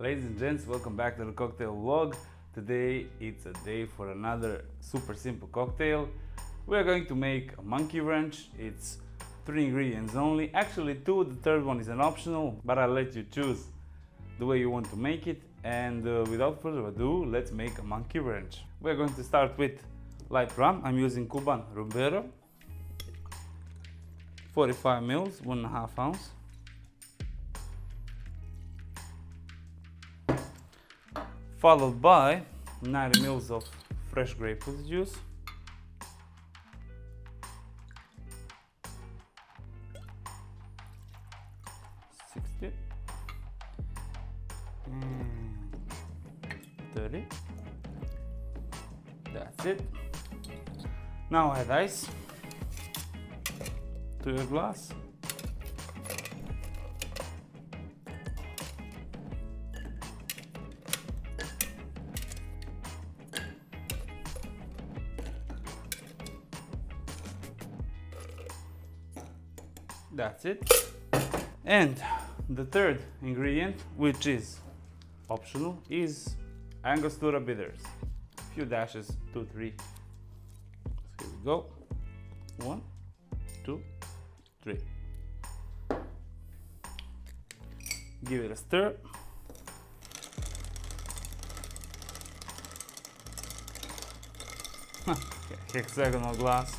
Ladies and gents, welcome back to the cocktail vlog. Today it's a day for another super simple cocktail. We are going to make a monkey wrench. It's 3 ingredients only, actually 2, the third one is an optional, but I'll let you choose the way you want to make it. And without further ado, let's make a monkey wrench. We're going to start with light rum. I'm using Cuban Rumbero, 45 mils, 1.5 ounce. Followed by 90 mils of fresh grapefruit juice, and 30. That's it. Now add ice to your glass. That's it. And the third ingredient, which is optional, is Angostura Bitters. A few dashes, 2, 3. So here we go. 1, 2, 3. Give it a stir. Hexagonal glass.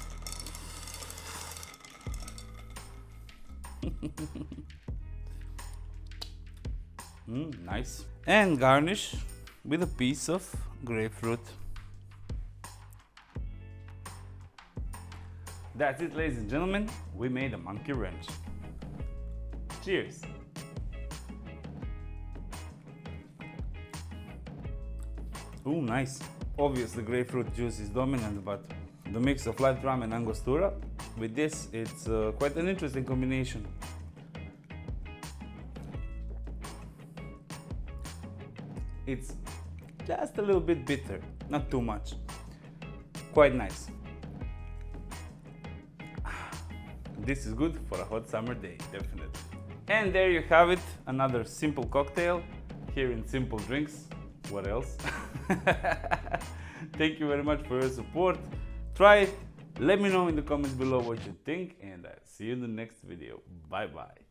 Nice. And garnish with a piece of grapefruit. That's it, ladies and gentlemen. We made a monkey wrench. Cheers. Ooh, nice. Obviously, grapefruit juice is dominant, but the mix of light rum and Angostura, with this, it's quite an interesting combination. It's just a little bit bitter, not too much. Quite nice. This is good for a hot summer day, definitely. And there you have it, another simple cocktail here in Simple Drinks. What else? Thank you very much for your support. Try it. Let me know in the comments below what you think, and I'll see you in the next video. Bye bye.